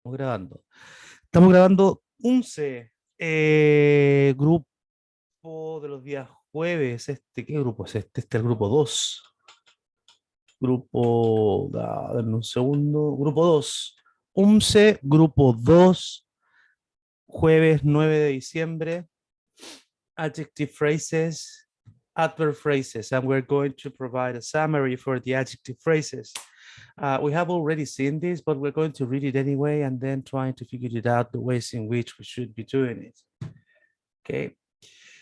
Estamos grabando. Estamos grabando UMCE, grupo de los días jueves. ¿Qué grupo es este? Este es el grupo 2. Dame un segundo. Grupo 2. UMCE, grupo 2, jueves 9 de diciembre. Adjective phrases, adverb phrases, and we're going to provide a summary for the adjective phrases. We have already seen this, but we're going to read it anyway and then trying to figure it out the ways in which we should be doing it. Okay.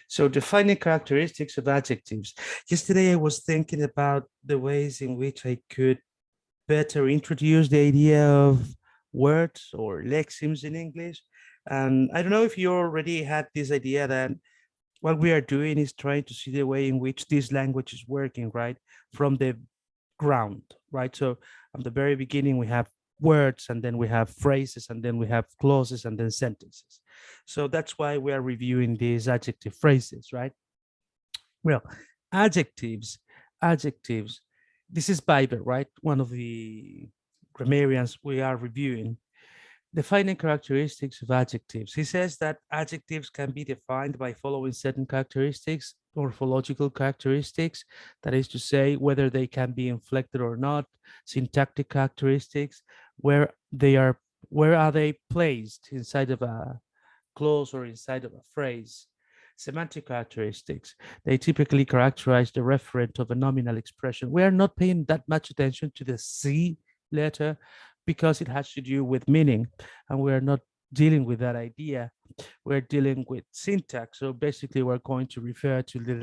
So defining characteristics of adjectives. Yesterday, I was thinking about the ways in which I could better introduce the idea of words or lexemes in English. And I don't know if you already had this idea that what we are doing is trying to see the way in which this language is working, right? From the ground, right? So at the very beginning, we have words, and then we have phrases, and then we have clauses, and then sentences. So that's why we are reviewing these adjective phrases, right? Well, adjectives, this is Biber, right? One of the grammarians we are reviewing. Defining characteristics of adjectives. He says that adjectives can be defined by following certain characteristics, morphological characteristics, that is to say, whether they can be inflected or not, syntactic characteristics, where are they placed inside of a clause or inside of a phrase. Semantic characteristics. They typically characterize the referent of a nominal expression. We are not paying that much attention to the C letter because it has to do with meaning, and we're not dealing with that idea. We're dealing with syntax. So basically, we're going to refer to the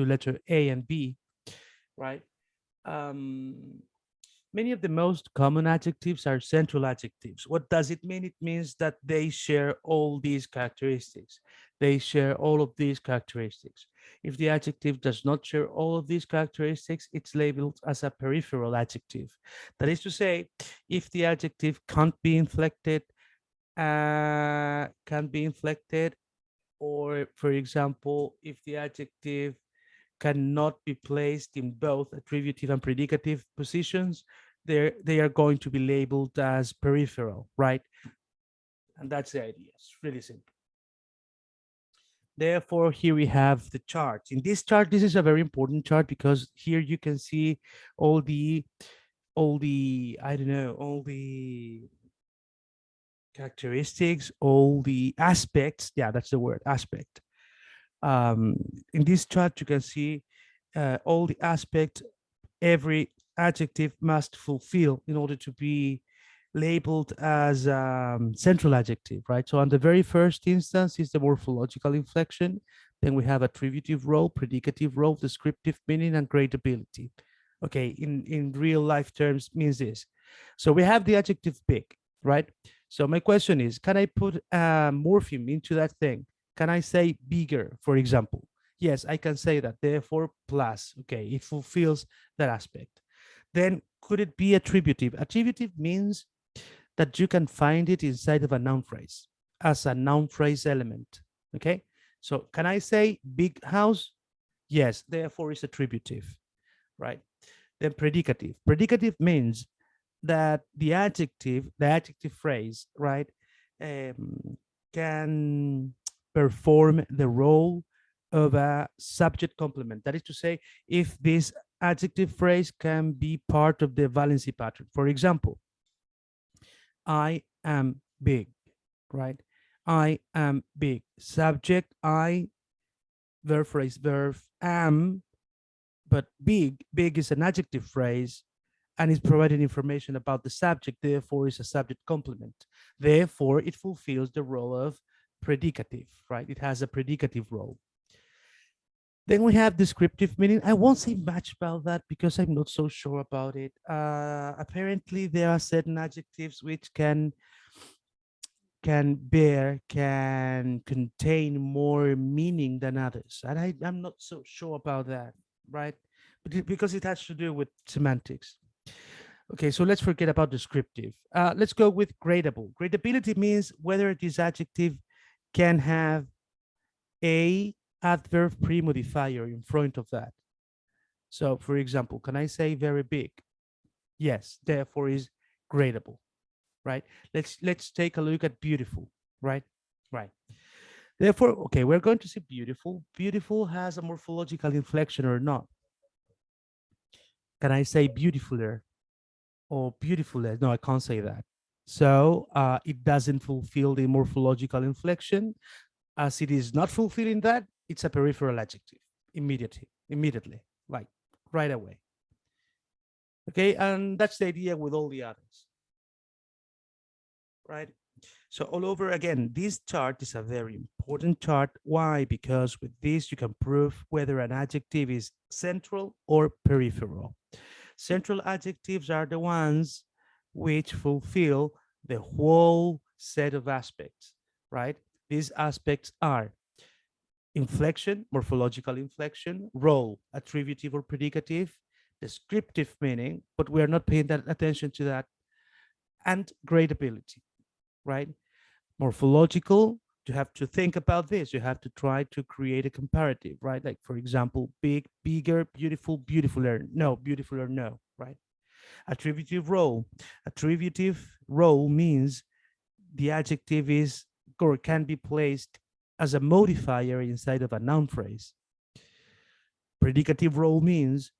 letter A and B, right? Many of the most common adjectives are central adjectives. What does it mean? It means that they share all these characteristics. They share all of these characteristics. If the adjective does not share all of these characteristics, it's labeled as a peripheral adjective. That is to say, if the adjective can't be inflected, or for example, if the adjective cannot be placed in both attributive and predicative positions, they are going to be labeled as peripheral, right? And that's the idea. It's really simple. Therefore, here we have the chart. In this chart, this is a very important chart because here you can see all the characteristics, all the aspects. Yeah, that's the word, aspect. In this chart, you can see all the aspects every adjective must fulfill in order to be labeled as central adjective, right? So on the very first instance is the morphological inflection. Then we have attributive role, predicative role, descriptive meaning, and gradability. Okay, in real life terms means this. So we have the adjective big, right? So my question is, can I put a morpheme into that thing? Can I say bigger, for example? Yes, I can say that. Therefore, plus, okay, it fulfills that aspect. Then could it be attributive? Attributive means that you can find it inside of a noun phrase as a noun phrase element, okay? So can I say big house? Yes, therefore it's attributive, right? Then predicative. Predicative means that the adjective phrase, right, can perform the role of a subject complement. That is to say, if this adjective phrase can be part of the valency pattern. For example, I am big, right? I am big. Subject, I, verb phrase, verb, am, but big is an adjective phrase and is providing information about the subject, therefore is a subject complement. Therefore, it fulfills the role of predicative, right? It has a predicative role. Then we have descriptive meaning. I won't say much about that because I'm not so sure about it. Apparently, there are certain adjectives which can contain more meaning than others. And I'm not so sure about that, right? Because it has to do with semantics. Okay, so let's forget about descriptive. Let's go with gradable. Gradability means whether this adjective can have a adverb pre-modifier in front of that. So for example, can I say very big? Yes, therefore is gradable, right? Let's take a look at beautiful, right? Right. Therefore, okay, we're going to see beautiful. Beautiful has a morphological inflection or not. Can I say beautifuler or beautifuler? No, I can't say that. So it doesn't fulfill the morphological inflection. As it is not fulfilling that, it's a peripheral adjective immediately, like right away. Okay, and that's the idea with all the others, right? So all over again, this chart is a very important chart. Why? Because with this, you can prove whether an adjective is central or peripheral. Central adjectives are the ones which fulfill the whole set of aspects, right? These aspects are inflection, morphological inflection, role, attributive or predicative, descriptive meaning, but we are not paying that attention to that, and gradability, right? Morphological, you have to think about this. You have to try to create a comparative, right? Like, for example, big, bigger, beautiful, beautifuler, no, beautifuler, no, right? Attributive role. Attributive role means the adjective is or can be placed as a modifier inside of a noun phrase. Predicative role means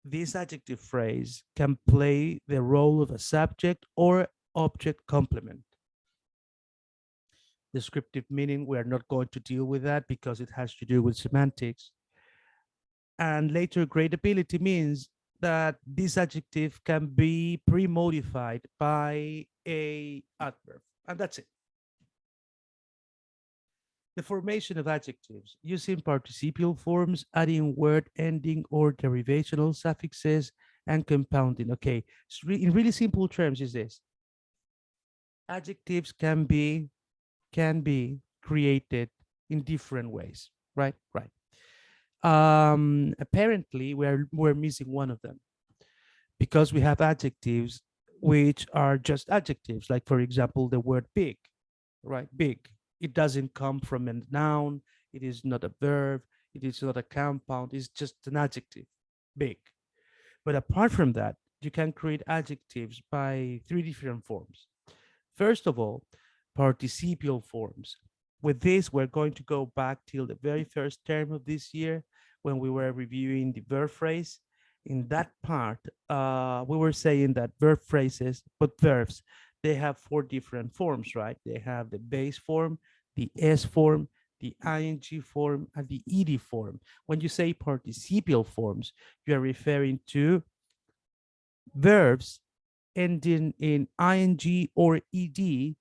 this adjective phrase can play the role of a subject or object complement. Descriptive meaning, we are not going to deal with that because it has to do with semantics. And later, gradability means that this adjective can be pre-modified by a adverb, and that's it. The formation of adjectives using participial forms, adding word ending or derivational suffixes, and compounding. Okay, so in really simple terms is this. Adjectives can be created in different ways, right? Right. Apparently, we're missing one of them because we have adjectives which are just adjectives, like for example, the word big, right? Big. It doesn't come from a noun. It is not a verb. It is not a compound. It's just an adjective, big. But apart from that, you can create adjectives by three different forms. First of all, participial forms. With this, we're going to go back till the very first term of this year when we were reviewing the verb phrase. In that part, we were saying that verb phrases, but verbs, they have four different forms, right? They have the base form, the S form, the ing form, and the ed form. When you say participial forms, you are referring to verbs ending in ing or ed.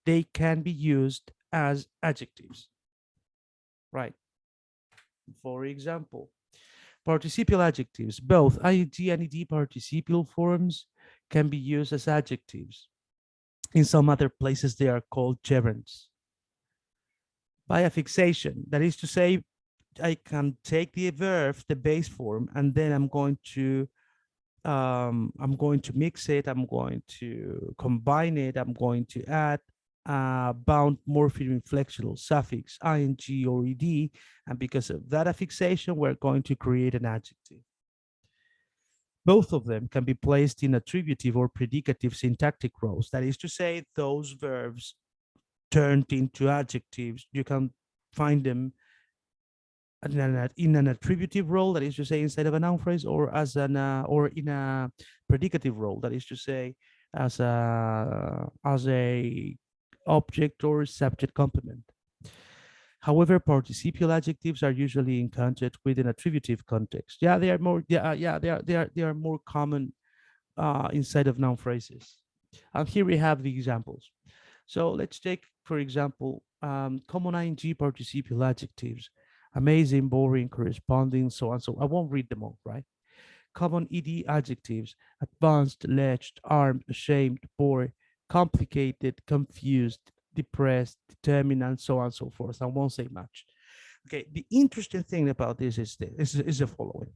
They can be used as adjectives, right? For example, participial adjectives, both ing and ed participial forms can be used as adjectives. In some other places, they are called gerunds. By affixation, that is to say, I can take the verb, the base form, and then I'm going to mix it, I'm going to combine it, I'm going to add bound morpheme inflectional suffix ing or ed, and because of that affixation, we're going to create an adjective. Both of them can be placed in attributive or predicative syntactic roles. That is to say, those verbs turned into adjectives, you can find them in an attributive role, that is to say, inside of a noun phrase, or as an or in a predicative role, that is to say, as a object or subject complement. However, participial adjectives are usually encountered within attributive context. Yeah, they are more. Yeah, they are more common inside of noun phrases. And here we have the examples. So let's take, for example, common ing participial adjectives: amazing, boring, corresponding, so on. So I won't read them all, right? Common ed adjectives: advanced, alleged, armed, ashamed, bored, complicated, confused, depressed, determined, and so on and so forth. I won't say much. Okay, the interesting thing about this is the following.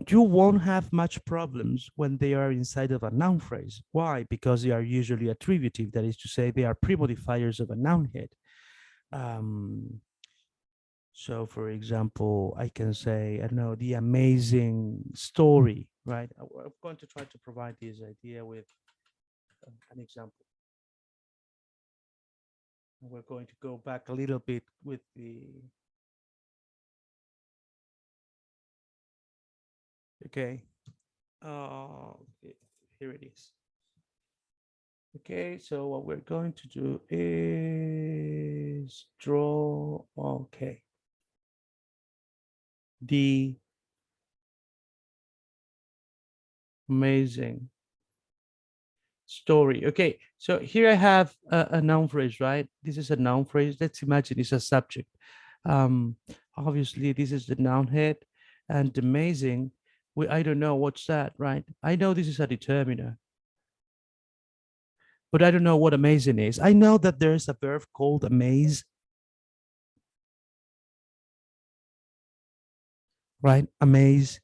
You won't have much problems when they are inside of a noun phrase. Why? Because they are usually attributive, that is to say, they are pre-modifiers of a noun head. So, for example, I can say, I don't know, the amazing story, right? I'm going to try to provide this idea with an example. We're going to go back a little bit with the, okay. Okay, here it is. Okay, so what we're going to do is draw, okay, the amazing story. Okay, so here I have a noun phrase, right? This is a noun phrase. Let's imagine it's a subject. Um, Obviously, this is the noun head, and amazing. I don't know what's that, right? I know this is a determiner, but I don't know what amazing is. I know that there's a verb called amaze, right? Amaze.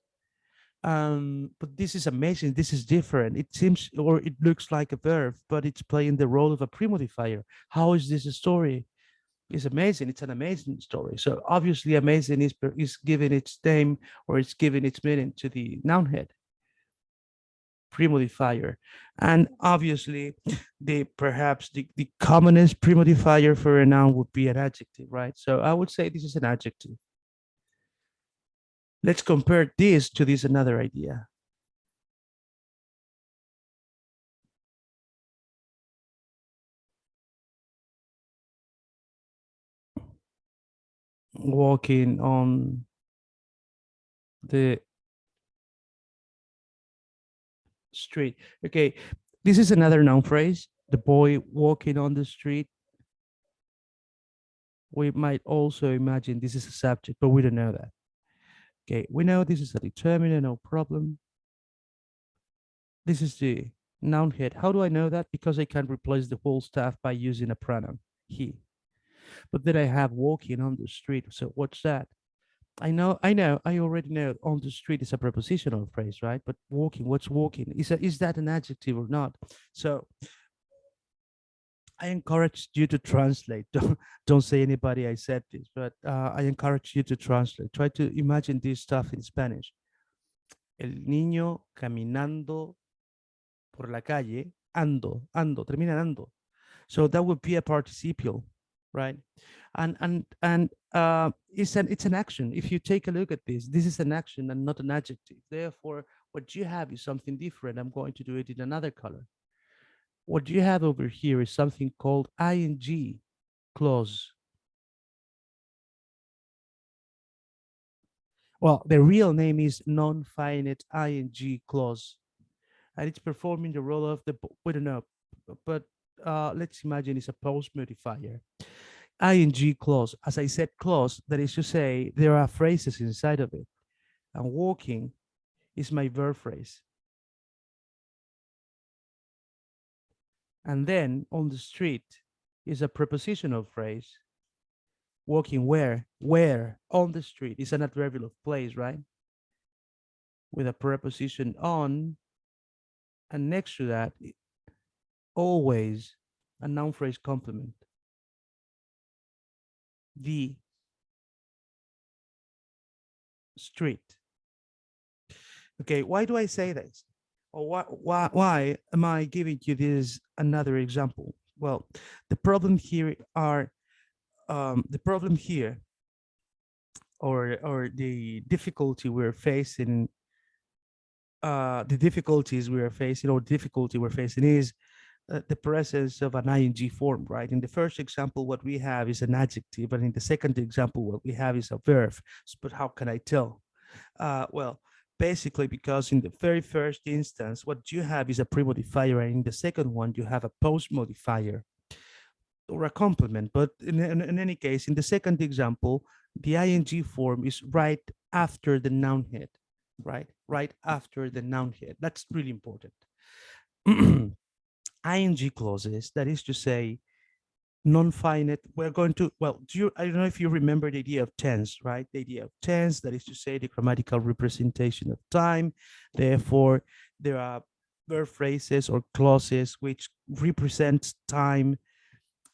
But this is amazing. This is different. It seems, or it looks like a verb, but it's playing the role of a premodifier. How is this a story? It's amazing. It's an amazing story. So obviously, amazing is giving its name or it's giving its meaning to the noun head, premodifier, and obviously, perhaps the commonest premodifier for a noun would be an adjective, right? So I would say this is an adjective. Let's compare this to this another idea. Walking on the street. Okay, this is another noun phrase. The boy walking on the street. We might also imagine this is a subject, but we don't know that. Okay, we know this is a determiner, no problem. This is the noun head. How do I know that? Because I can replace the whole stuff by using a pronoun, he. But then I have walking on the street. So what's that? I already know on the street is a prepositional phrase, right? But walking, what's walking? Is that an adjective or not? So I encourage you to translate. Don't say anybody I said this, but I encourage you to translate. Try to imagine this stuff in Spanish. El niño caminando por la calle, ando, termina en ando. So that would be a participial, right? And it's an action. If you take a look at this is an action and not an adjective. Therefore, what you have is something different. I'm going to do it in another color. What you have over here is something called ing clause. Well, the real name is non-finite ing clause, and it's performing the role of the, we don't know, but let's imagine it's a post modifier. Ing clause, as I said, clause, that is to say, there are phrases inside of it, and walking is my verb phrase. And then on the street is a prepositional phrase. Walking where, on the street is an adverbial of place, right? With a preposition on, and next to that, always a noun phrase complement. The street. Okay, why do I say this? Or why am I giving you this another example? Well, the problem here are the problem here, or the difficulty we're facing, the difficulties we are facing, or difficulty we're facing is the presence of an ing form, right? In the first example, what we have is an adjective, and in the second example, what we have is a verb. But how can I tell? Well, basically because in the very first instance, what you have is a pre-modifier, and in the second one, you have a post-modifier or a complement. But in any case, in the second example, the ing form is right after the noun head, right? Right after the noun head. That's really important. ing clauses, that is to say, non-finite, we're going to, well, I don't know if you remember the idea of tense, right? The idea of tense, that is to say, the grammatical representation of time. Therefore, there are verb phrases or clauses which represent time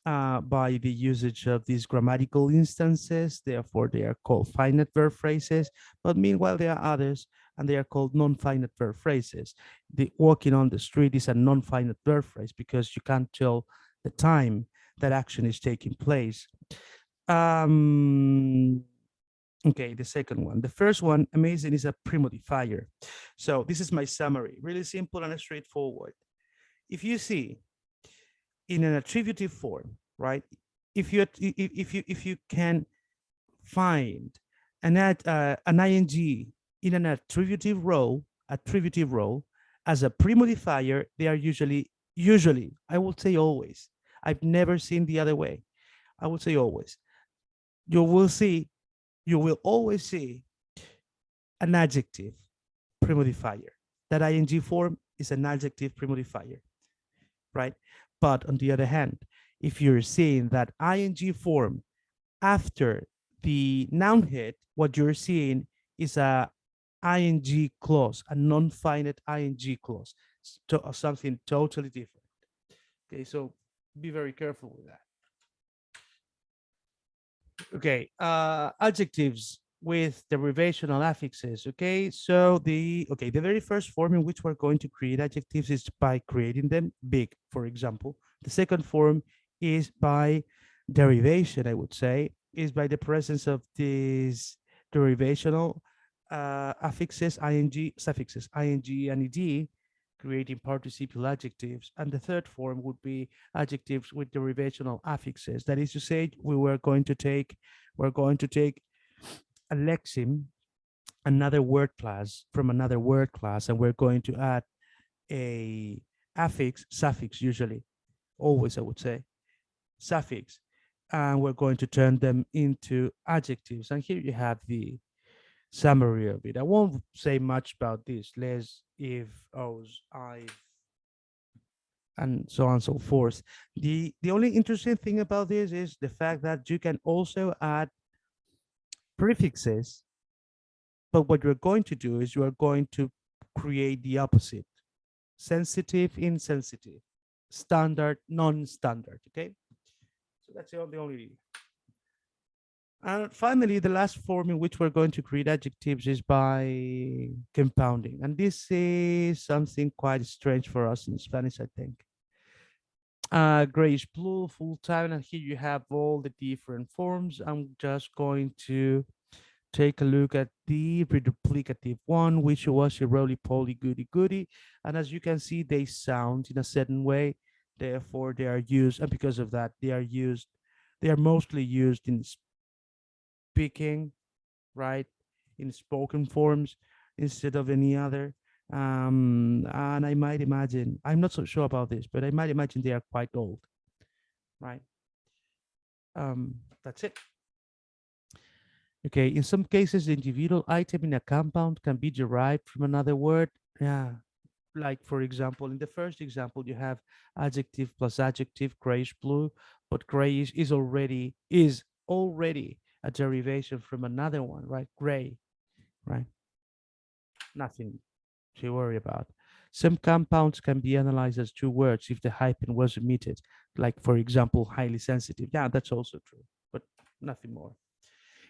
by the usage of these grammatical instances. Therefore, they are called finite verb phrases. But meanwhile, there are others, and they are called non-finite verb phrases. The walking on the street is a non-finite verb phrase because you can't tell the time that action is taking place. Um, okay, the second one. The first one, amazing, is a premodifier. So this is my summary, really simple and straightforward. If you see in an attributive form, right? If you can find an ing in an attributive role as a premodifier, they are usually, I would say always. I've never seen the other way. I would say always. You will always see an adjective premodifier. That ing form is an adjective premodifier, right? But on the other hand, if you're seeing that ing form after the noun head, what you're seeing is a ing clause, a non-finite ing clause, something totally different. Okay, so be very careful with that. Okay, adjectives with derivational affixes. Okay, so the very first form in which we're going to create adjectives is by creating them big, for example. The second form is by derivation, I would say, is by the presence of these derivational affixes, ing, suffixes, ing and ed, creating participial adjectives. And the third form would be adjectives with derivational affixes. That is to say, we're going to take a lexeme, another word class from another word class, and we're going to add a affix, suffix, usually, always, I would say, suffix, and we're going to turn them into adjectives. And here you have the summary of it. I won't say much about this. Less, if, os, I, and so on and so forth. The only interesting thing about this is the fact that you can also add prefixes, but what you're going to do is you are going to create the opposite: sensitive, insensitive, standard, non-standard. Okay, so that's the only. And finally, the last form in which we're going to create adjectives is by compounding. And this is something quite strange for us in Spanish, I think. Grayish blue, full time, and here you have all the different forms. I'm just going to take a look at the reduplicative one, which was a roly-poly goody-goody. And as you can see, they sound in a certain way. Therefore, they are used, and because of that, they are mostly used in speaking, right, in spoken forms instead of any other. And I might imagine, I'm not so sure about this, but I might imagine they are quite old, right? That's it. Okay, in some cases, the individual item in a compound can be derived from another word. Yeah, like for example, in the first example, you have adjective plus adjective, grayish blue, but grayish is already a derivation from another one, right? Gray, right? Nothing to worry about. Some compounds can be analyzed as two words if the hyphen was omitted, like for example, highly sensitive. Yeah, that's also true, but nothing more.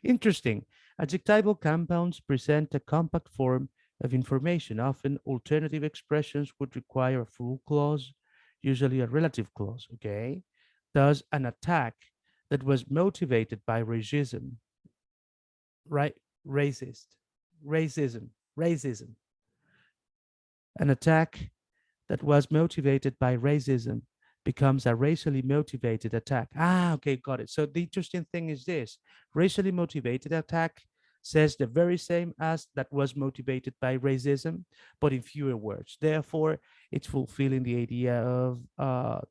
Interesting. Adjectival compounds present a compact form of information. Often alternative expressions would require a full clause, usually a relative clause, okay? Thus, an attack that was motivated by racism, right? Racism. An attack that was motivated by racism becomes a racially motivated attack. Ah, okay, got it. So the interesting thing is this: racially motivated attack says the very same as that was motivated by racism, but in fewer words. Therefore, it's fulfilling the idea of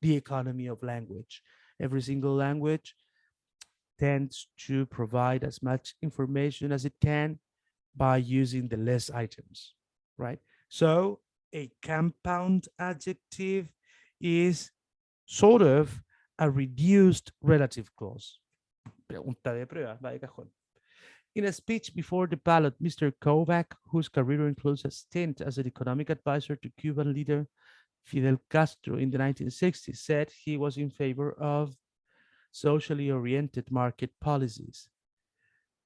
the economy of language. Every single language tends to provide as much information as it can by using the less items, right? So a compound adjective is sort of a reduced relative clause. Pregunta de prueba, va de cajón. In a speech before the ballot, Mr. Kovac, whose career includes a stint as an economic advisor to Cuban leader Fidel Castro in the 1960s, said he was in favor of socially oriented market policies.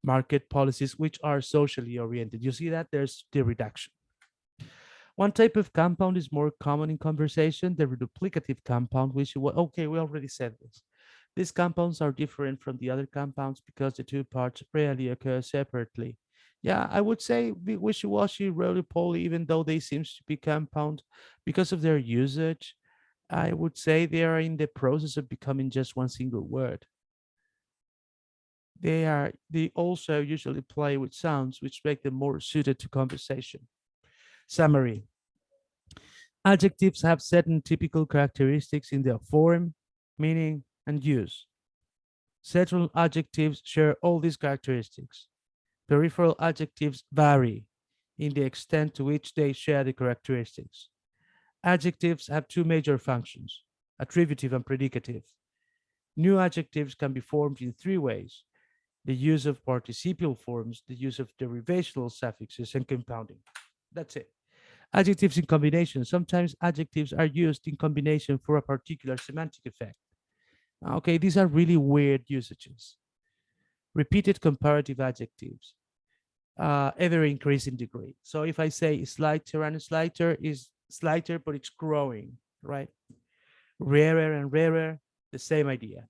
Market policies which are socially oriented. You see that? There's the reduction. One type of compound is more common in conversation, the reduplicative compound, which, okay, we already said this. These compounds are different from the other compounds because the two parts rarely occur separately. Yeah, I would say wishy-washy, roly-poly, even though they seem to be compound because of their usage. I would say they are in the process of becoming just one single word. They also usually play with sounds which make them more suited to conversation. Summary. Adjectives have certain typical characteristics in their form, meaning, and use. Central adjectives share all these characteristics. Peripheral adjectives vary in the extent to which they share the characteristics. Adjectives have two major functions, attributive and predicative. New adjectives can be formed in three ways: the use of participial forms, the use of derivational suffixes, and compounding. That's it. Adjectives in combination. Sometimes adjectives are used in combination for a particular semantic effect. Okay, these are really weird usages. Repeated comparative adjectives, ever increasing degree. So if I say slighter and slighter is slighter, but it's growing, right? Rarer and rarer, the same idea.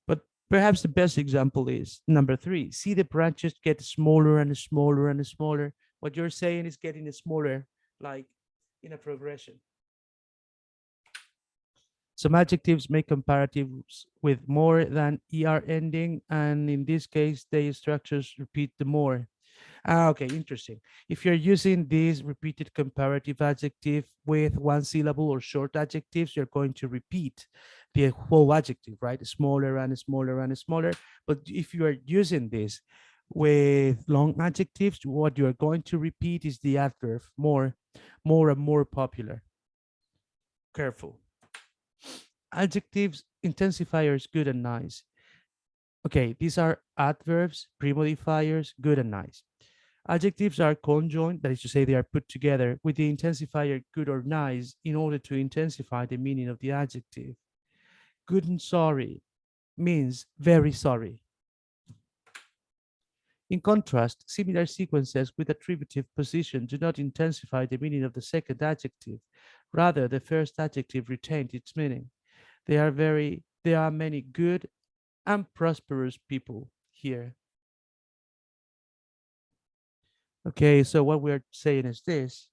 But perhaps the best example is number 3. See the branches get smaller and smaller and smaller. What you're saying is getting smaller, like in a progression. Some adjectives make comparatives with more than er ending, and in this case, the structures repeat the more. Okay, interesting. If you're using this repeated comparative adjective with one syllable or short adjectives, you're going to repeat the whole adjective, right? Smaller and smaller and smaller. But if you are using this with long adjectives, what you are going to repeat is the adverb more, more and more popular. Careful. Adjectives, intensifiers, good and nice. Okay, these are adverbs, premodifiers, good and nice. Adjectives are conjoined, that is to say, they are put together with the intensifier good or nice in order to intensify the meaning of the adjective. Good and sorry means very sorry. In contrast, similar sequences with attributive position do not intensify the meaning of the second adjective. Rather, the first adjective retained its meaning. There are many good and prosperous people here. Okay, so what we're saying is this.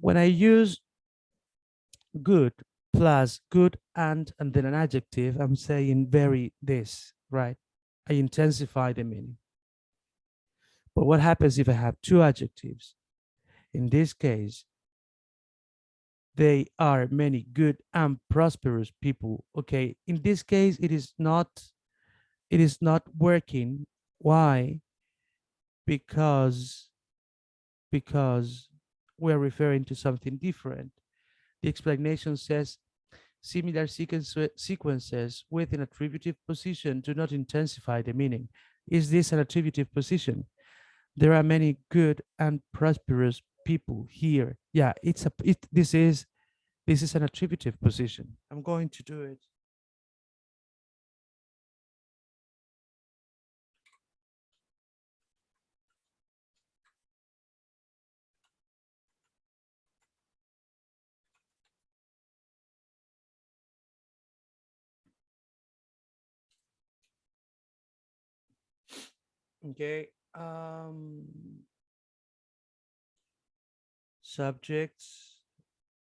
When I use good plus good and then an adjective, I'm saying very this, right? I intensify the meaning. But what happens if I have two adjectives? In this case, they are many good and prosperous people. Okay, in this case, it is not working. Why? Because we're referring to something different. The explanation says similar sequences with an attributive position do not intensify the meaning. Is this an attributive position? There are many good and prosperous people here. Yeah, this is an attributive position. I'm going to do it. Okay. Subjects.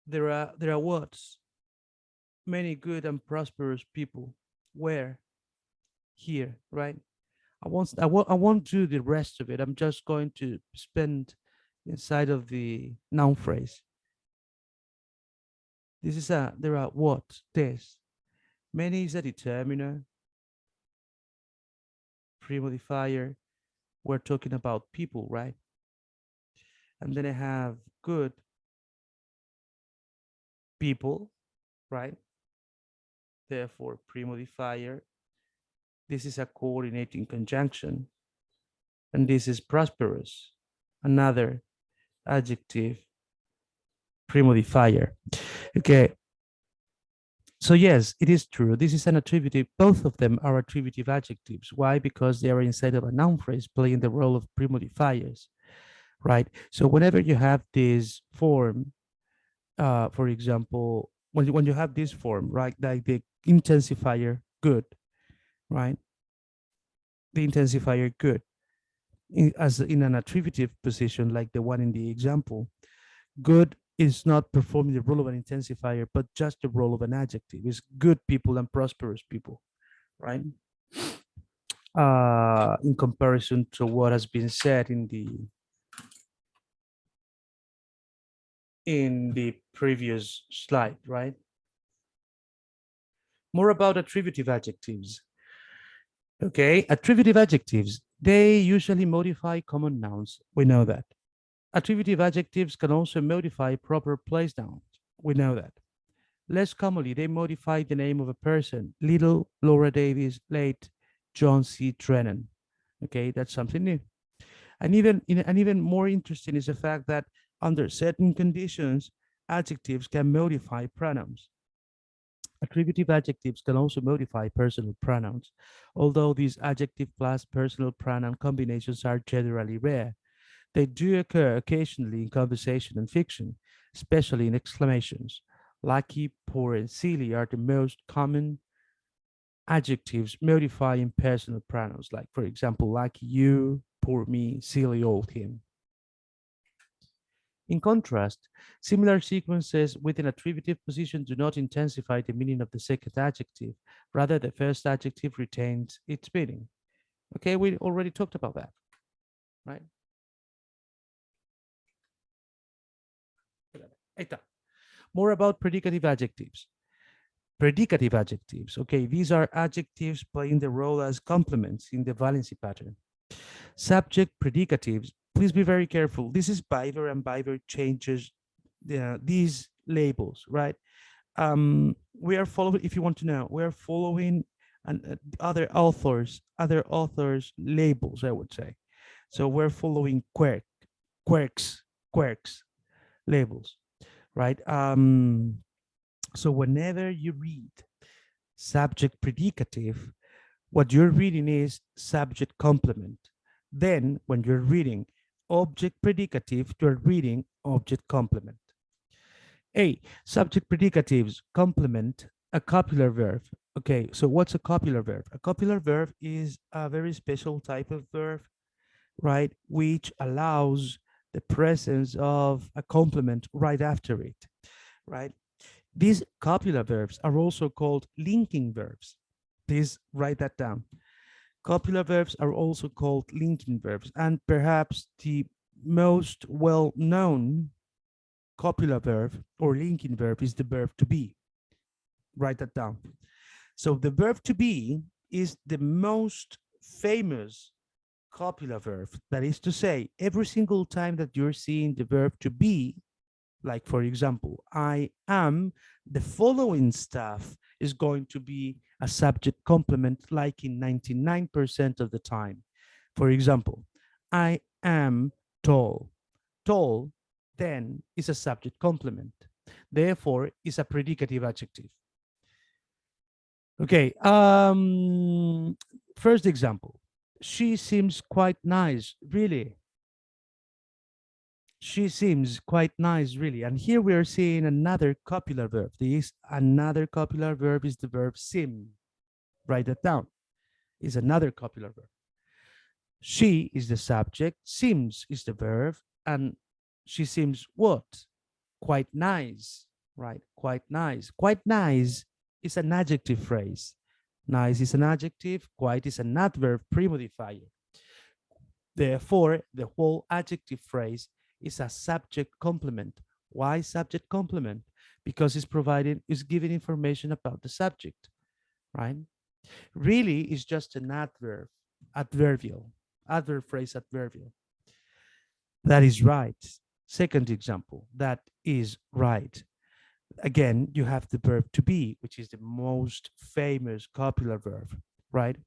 There are what? Many good and prosperous people. Where? Here, right? I won't do the rest of it. I'm just going to spend inside of the noun phrase. There are what? This. Many is a determiner, pre-modifier. We're talking about people, right? And then I have good people, right? Therefore, pre-modifier. This is a coordinating conjunction. And this is prosperous, another adjective pre-modifier. Okay. So yes, it is true. This is an attributive. Both of them are attributive adjectives. Why? Because they are inside of a noun phrase playing the role of pre-modifiers, right? So whenever you have this form, for example, when you have this form, right, like the intensifier good, right? The intensifier good, as in an attributive position like the one in the example, good is not performing the role of an intensifier, but just the role of an adjective. It's good people and prosperous people, right? In comparison to what has been said in the previous slide, right? More about attributive adjectives. Okay, attributive adjectives, they usually modify common nouns. We know that. Attributive adjectives can also modify proper place nouns. We know that. Less commonly, they modify the name of a person. Little Laura Davis, late John C. Drennan. Okay, that's something new. And even more interesting is the fact that under certain conditions, adjectives can modify pronouns. Attributive adjectives can also modify personal pronouns, although these adjective plus personal pronoun combinations are generally rare. They do occur occasionally in conversation and fiction, especially in exclamations. Lucky, poor, and silly are the most common adjectives modifying personal pronouns, like, for example, lucky you, poor me, silly old him. In contrast, similar sequences with an attributive position do not intensify the meaning of the second adjective. Rather, the first adjective retains its meaning. Okay, we already talked about that, right? More about predicative adjectives. Predicative adjectives, okay, these are adjectives playing the role as complements in the valency pattern. Subject predicatives, please be very careful. This is Biver, and Biver changes these labels, right? We are following, if you want to know, we are following other authors labels, I would say. So we're following quirks labels, right? So whenever you read subject predicative, what you're reading is subject complement. Then when you're reading object predicative, you're reading object complement. A, subject predicatives complement a copular verb. Okay, so what's a copular verb? A copular verb is a very special type of verb, right, which allows the presence of a complement right after it, right? These copular verbs are also called linking verbs. Please write that down. Copular verbs are also called linking verbs, and perhaps the most well-known copular verb or linking verb is the verb to be. Write that down. So the verb to be is the most famous copular verb. That is to say, every single time that you're seeing the verb to be, like for example, I am, the following stuff is going to be a subject complement, like in 99% of the time. For example, I am tall. Tall then is a subject complement. Therefore, is a predicative adjective. Okay, first example. She seems quite nice, really. She seems quite nice, really. And here we are seeing another copular verb. This another copular verb is the verb seem. Write that down. Is another copular verb. She is the subject, seems is the verb, and she seems what? Quite nice, right? Quite nice. Quite nice is an adjective phrase. Nice is an adjective, quite is an adverb premodifier. Therefore, the whole adjective phrase is a subject complement. Why subject complement? Because it's giving information about the subject, right? Really, it's just an adverbial phrase adverbial. That is right. Second example, that is right. Again, you have the verb to be, which is the most famous copular verb, right?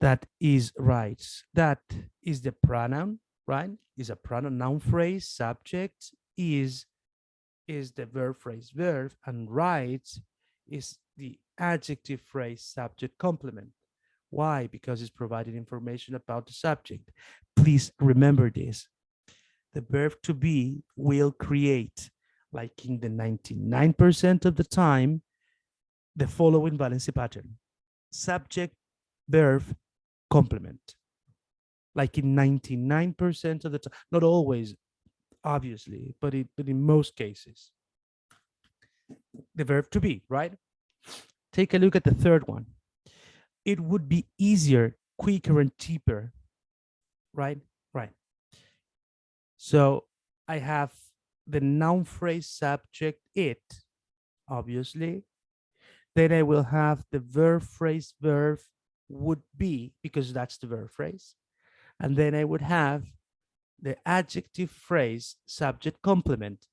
That is right. That is the pronoun, right? Is a pronoun, noun phrase, subject is the verb phrase verb, and right is the adjective phrase subject complement. Why? Because it's providing information about the subject. Please remember this. The verb to be will create like in the 99% of the time, the following valency pattern: subject, verb, complement. Like in 99% of the time, not always, obviously, but in most cases. The verb to be, right? Take a look at the third one. It would be easier, quicker, and cheaper, right? Right. So I have the noun phrase subject it, obviously. Then I will have the verb phrase verb would be, because that's the verb phrase. And then I would have the adjective phrase subject complement,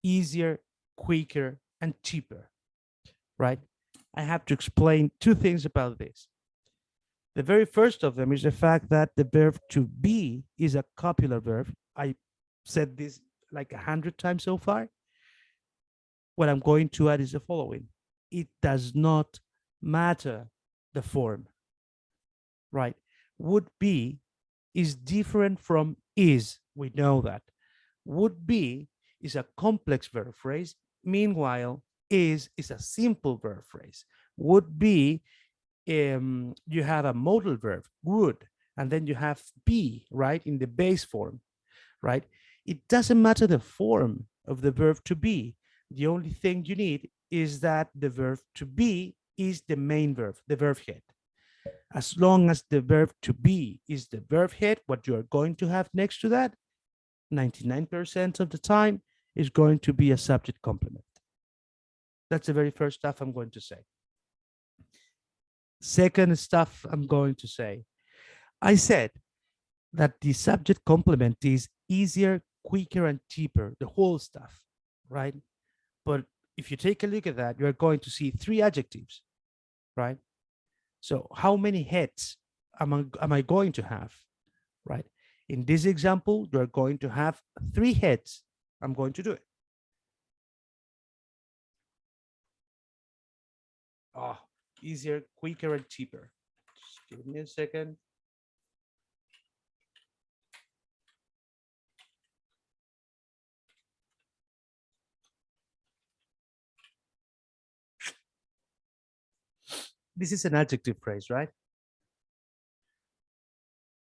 easier, quicker, and cheaper, right? I have to explain two things about this. The very first of them is the fact that the verb to be is a copular verb. I said this like 100 times so far. What I'm going to add is the following. It does not matter the form, right? Would be is different from is. We know that. Would be is a complex verb phrase. Meanwhile, is a simple verb phrase. Would be, you have a modal verb, would, and then you have be, right, in the base form, right? It doesn't matter the form of the verb to be. The only thing you need is that the verb to be is the main verb, the verb head. As long as the verb to be is the verb head, what you are going to have next to that, 99% of the time, is going to be a subject complement. That's the very first stuff I'm going to say. Second stuff I'm going to say. I said that the subject complement is easier, quicker, and cheaper, the whole stuff, right? But if you take a look at that, you're going to see three adjectives, right? So how many heads am I going to have, right? In this example, you're going to have 3 heads. I'm going to do it. Oh, easier, quicker, and cheaper. Just give me a second. This is an adjective phrase, right?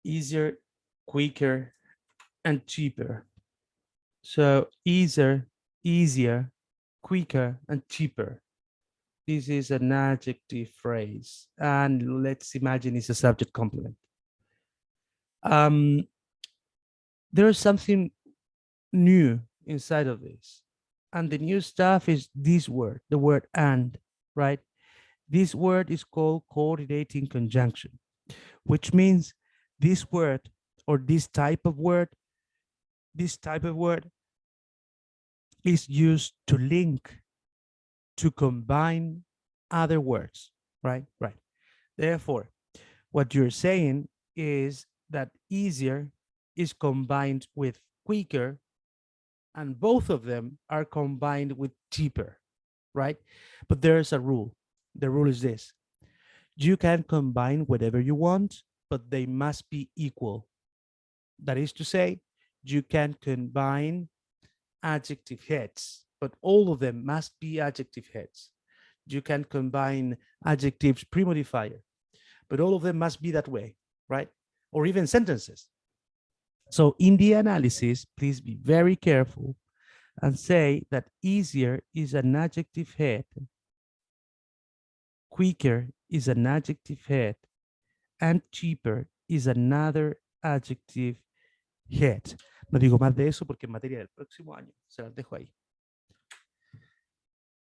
Easier, quicker, and cheaper. So easier, quicker, and cheaper. This is an adjective phrase. And let's imagine it's a subject complement. There is something new inside of this. And the new stuff is this word, the word and, right? This word is called coordinating conjunction, which means this word or this type of word is used to link, to combine other words, right? Right. Therefore, what you're saying is that easier is combined with quicker, and both of them are combined with cheaper, right? But there's a rule. The rule is this: you can combine whatever you want, but they must be equal. That is to say, you can combine adjective heads, but all of them must be adjective heads. You can combine adjectives pre-modifier, but all of them must be that way, right? Or even sentences. So in the analysis, please be very careful and say that easier is an adjective head, quicker is an adjective head, and cheaper is another adjective head. No digo más de eso porque en materia del próximo año se las dejo ahí.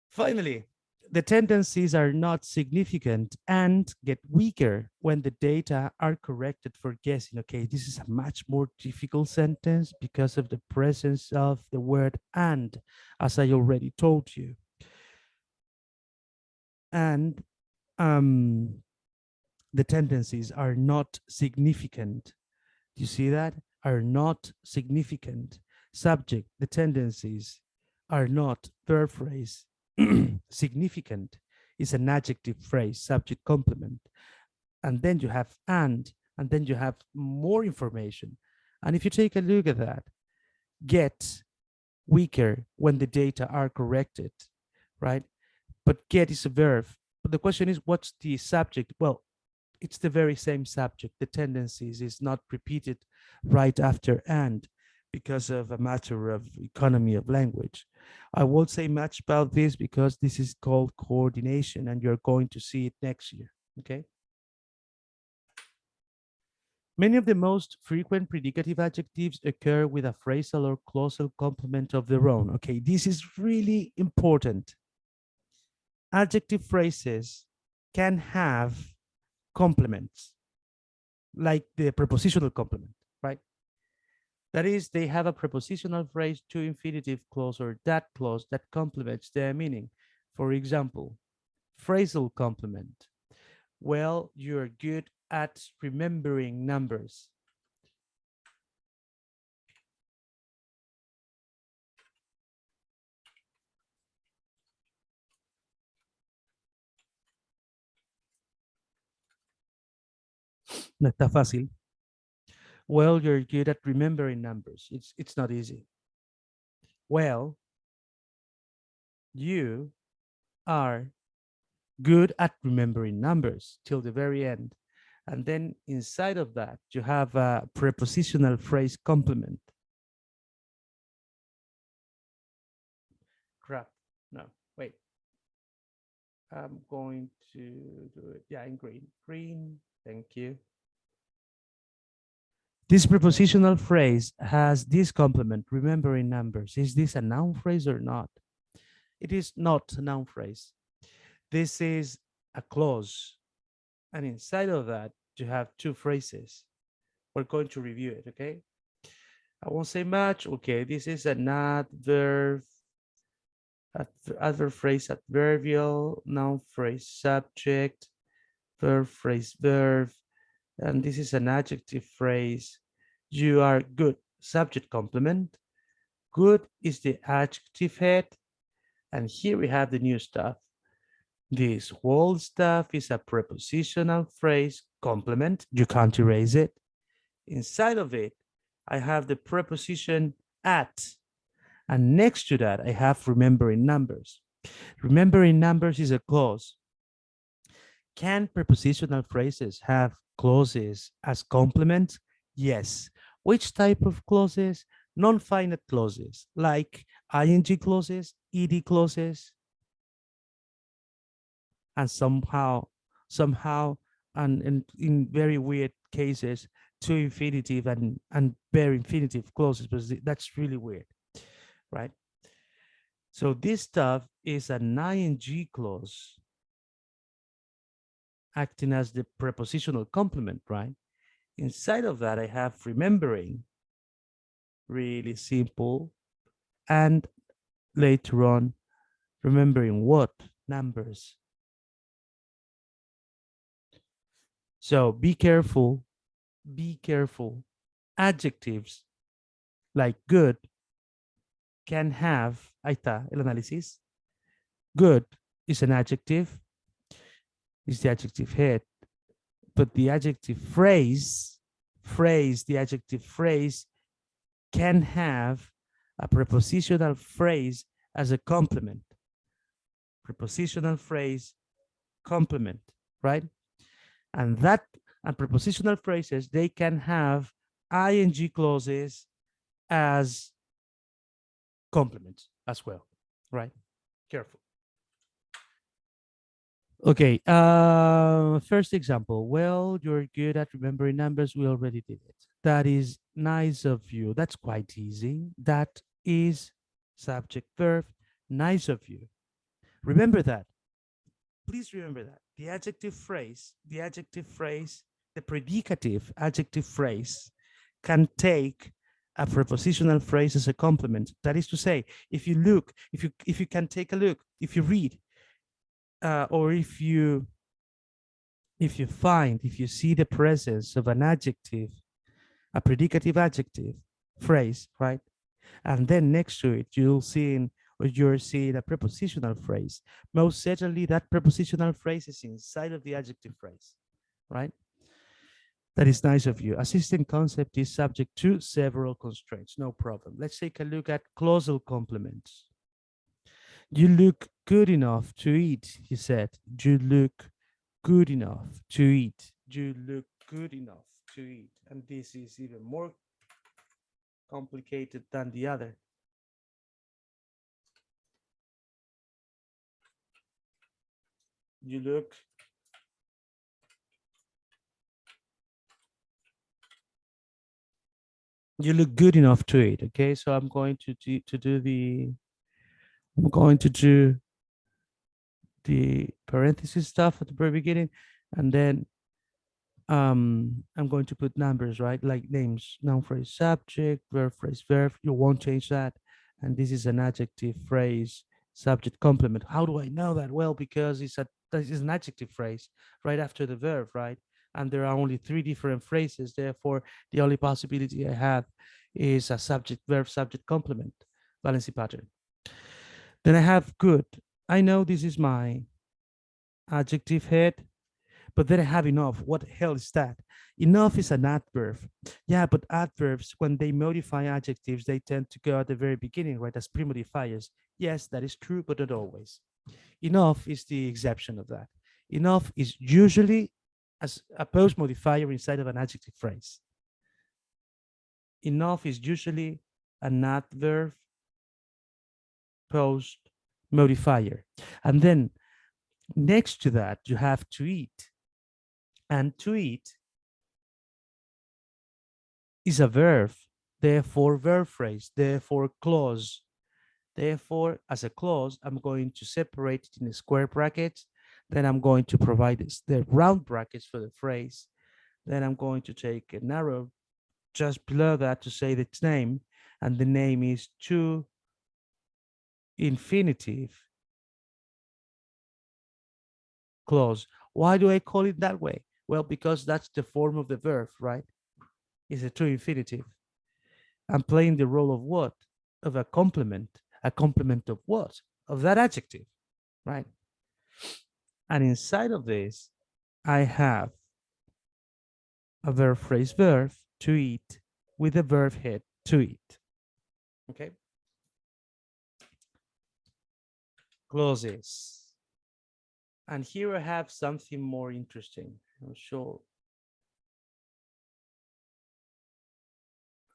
Finally, the tendencies are not significant and get weaker when the data are corrected for guessing. Okay, this is a much more difficult sentence because of the presence of the word and, as I already told you. And the tendencies are not significant. You see that? Are not significant. Subject, the tendencies are not verb phrase. Significant is an adjective phrase, subject complement. And then you have and then you have more information. And if you take a look at that, get weaker when the data are corrected, right? But get is a verb. But the question is, what's the subject? Well, it's the very same subject. The tendencies is not repeated right after and because of a matter of economy of language. I won't say much about this because this is called coordination and you're going to see it next year, okay? Many of the most frequent predicative adjectives occur with a phrasal or clausal complement of their own. Okay, this is really important. Adjective phrases can have complements, like the prepositional complement, right? That is, they have a prepositional phrase to infinitive clause or that clause that complements their meaning. For example, phrasal complement. Well, you're good at remembering numbers. No está fácil. Well, you're good at remembering numbers. It's not easy. Well, you are good at remembering numbers till the very end. And then inside of that, you have a prepositional phrase complement. Crap. No, wait. I'm going to do it. Yeah, in green. Green. Thank you. This prepositional phrase has this complement, remembering numbers. Is this a noun phrase or not? It is not a noun phrase. This is a clause. And inside of that, you have two phrases. We're going to review it, okay? I won't say much. Okay, this is an adverb, adverb phrase, adverbial, noun phrase, subject, verb phrase, verb, and this is an adjective phrase. You are good, subject complement. Good is the adjective head. And here we have the new stuff. This whole stuff is a prepositional phrase complement. You can't erase it. Inside of it, I have the preposition at. And next to that, I have remembering numbers. Remembering numbers is a clause. Can prepositional phrases have clauses as complements? Yes. Which type of clauses? Non-finite clauses, like ing clauses, ed clauses, and somehow, and in very weird cases, to infinitive and bare infinitive clauses, but that's really weird, right? So this stuff is an ing clause acting as the prepositional complement, right? Inside of that, I have remembering, really simple, and later on, remembering what? Numbers. So be careful, be careful. Adjectives like good can have, ahí está el análisis. Good is an adjective, is the adjective head, but the adjective phrase, the adjective phrase can have a prepositional phrase as a complement. Prepositional phrase, complement, right? And prepositional phrases, they can have ing clauses as complements as well, right? Careful. Okay, first example. Well, you're good at remembering numbers. We already did it. That is nice of you. That's quite easy. That is subject verb, nice of you. Remember that. Please remember that. The adjective phrase, the predicative adjective phrase can take a prepositional phrase as a complement. That is to say, if you look, if you can take a look, if you read, or if you see the presence of an adjective, a predicative adjective phrase, right? And then next to it, you're seeing a prepositional phrase. Most certainly that prepositional phrase is inside of the adjective phrase, right? That is nice of you. A system concept is subject to several constraints. No problem. Let's take a look at clausal complements. You look good enough to eat, he said. You look good enough to eat. You look good enough to eat. And this is even more complicated than the other. You look good enough to eat. Okay, so I'm going to do the parenthesis stuff at the very beginning, and then I'm going to put numbers, right? Like names, noun phrase, subject, phrase, verb. You won't change that. And this is an adjective phrase, subject complement. How do I know that? Well, because this is an adjective phrase right after the verb, right? And there are only 3 different phrases. Therefore, the only possibility I have is a subject, verb, subject complement, valency pattern. Then I have good. I know this is my adjective head, but then I have enough. What the hell is that? Enough is an adverb. Yeah, but adverbs, when they modify adjectives, they tend to go at the very beginning, right, as pre-modifiers. Yes, that is true, but not always. Enough is the exception of that. Enough is usually as a post modifier inside of an adjective phrase. Enough is usually an adverb post modifier. And then next to that, you have to eat. And to eat is a verb, therefore verb phrase, therefore clause. Therefore, as a clause, I'm going to separate it in square brackets. Then I'm going to provide the round brackets for the phrase. Then I'm going to take an arrow just below that to say its name. And the name is to infinitive clause. Why do I call it that way? Well, because that's the form of the verb, right? It's a to infinitive. I'm playing the role of what? Of a complement. A complement of what? Of that adjective, right? And inside of this, I have a verb phrase verb to eat with a verb head to eat. Okay. Clauses. And here I have something more interesting. I'm sure.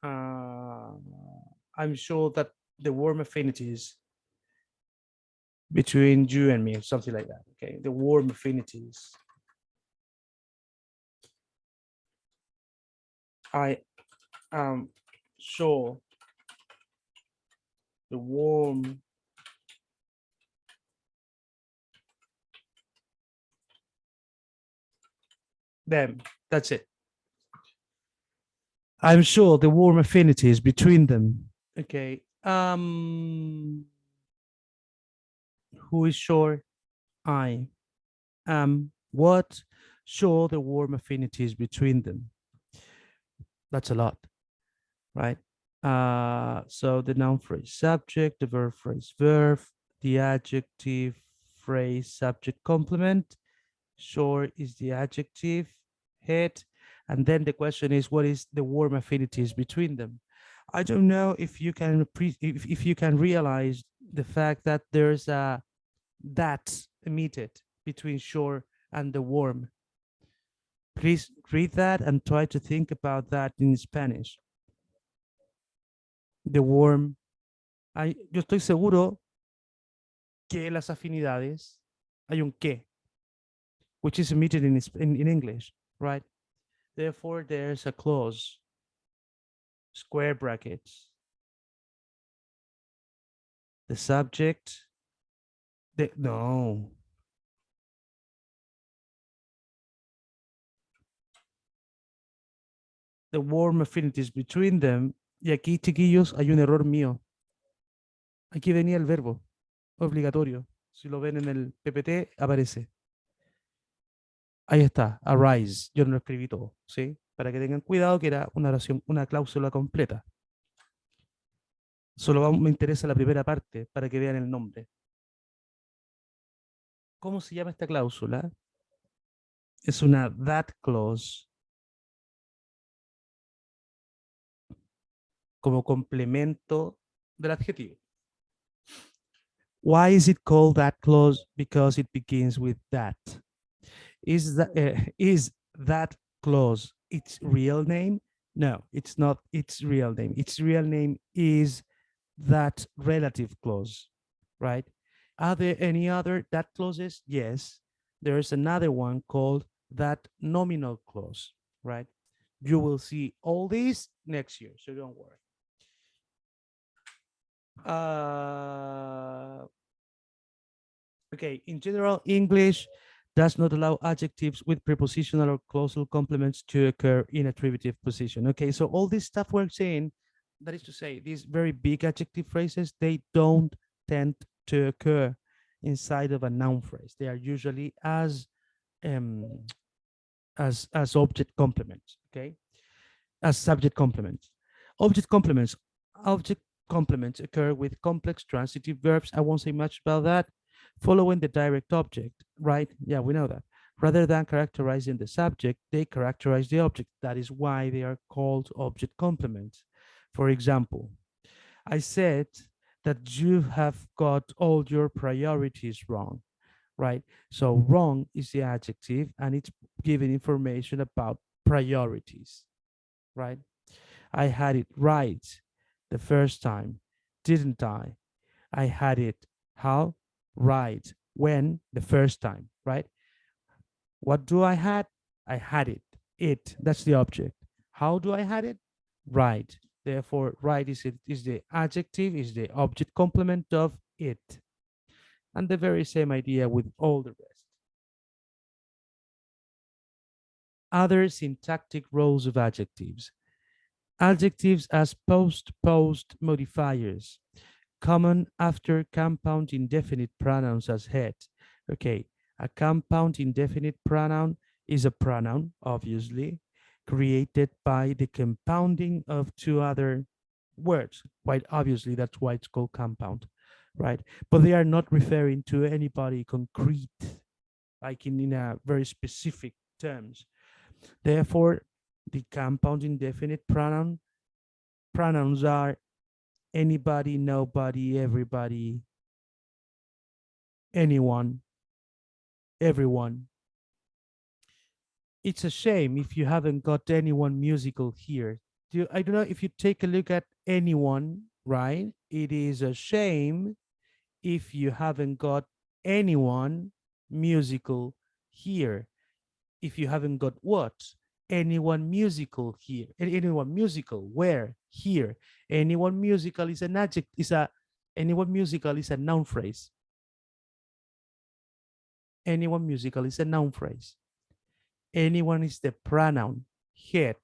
I'm sure that the warm affinities between you and me, something like that. Okay. The warm affinities. I am sure the warm them. That's it. I'm sure the warm affinities between them. Okay. Who is sure? I am what? Sure the warm affinities between them. That's a lot, right? So the noun phrase subject, the verb phrase verb, the adjective phrase subject complement. Sure is the adjective head. And then the question is, what is the warm affinities between them? I don't know if you can if you can realize the fact that there's a that emitted between shore and the warm. Please read that and try to think about that in Spanish. The warm. Yo estoy seguro que las afinidades hay un que, which is emitted in English, right? Therefore, there's a clause, square brackets. The subject, no. The warm affinities between them. Y aquí, chiquillos, hay un error mío. Aquí venía el verbo obligatorio. Si lo ven en el PPT, aparece. Ahí está, arise. Yo no lo escribí todo, ¿sí? Para que tengan cuidado que era una oración, una cláusula completa. Solo me interesa la primera parte para que vean el nombre. ¿Cómo se llama esta cláusula? Es una that clause. como complemento del adjetivo. Why is it called that clause? Because it begins with that. Is that clause its real name? No, it's not its real name. Its real name is that relative clause, right? Are there any other that clauses? Yes. There's another one called that nominal clause, right? You will see all these next year, so don't worry. Okay, in general, English does not allow adjectives with prepositional or clausal complements to occur in attributive position. Okay, so all this stuff we're saying, that is to say, these very big adjective phrases, they don't tend to occur inside of a noun phrase. They are usually um, as object complements, okay? As subject complements. Object complements. Object complements occur with complex transitive verbs. I won't say much about that. Following the direct object, right? Yeah, we know that. Rather than characterizing the subject, they characterize the object. That is why they are called object complements. For example, I said that you have got all your priorities wrong, right? So wrong is the adjective and it's giving information about priorities, right? I had it right the first time, didn't I? I had it how? Right. When? The first time, right? What do I had? I had it. It, that's the object. How do I had it? Right. Therefore, right is the adjective, is the object complement of it. And the very same idea with all the rest. Other syntactic roles of adjectives. Adjectives as post modifiers, common after compound indefinite pronouns as head. Okay, a compound indefinite pronoun is a pronoun, obviously, created by the compounding of two other words. Quite obviously, that's why it's called compound, right? But they are not referring to anybody concrete, like in a very specific terms. Therefore, the compound indefinite pronouns are anybody, nobody, everybody, anyone, everyone. It's a shame if you haven't got anyone musical here. I don't know if you take a look at anyone, right? It is a shame if you haven't got anyone musical here. If you haven't got what? Anyone musical here. Anyone musical where? Here. Anyone musical is an adjective, anyone musical is a noun phrase. Anyone musical is a noun phrase. Anyone is the pronoun head.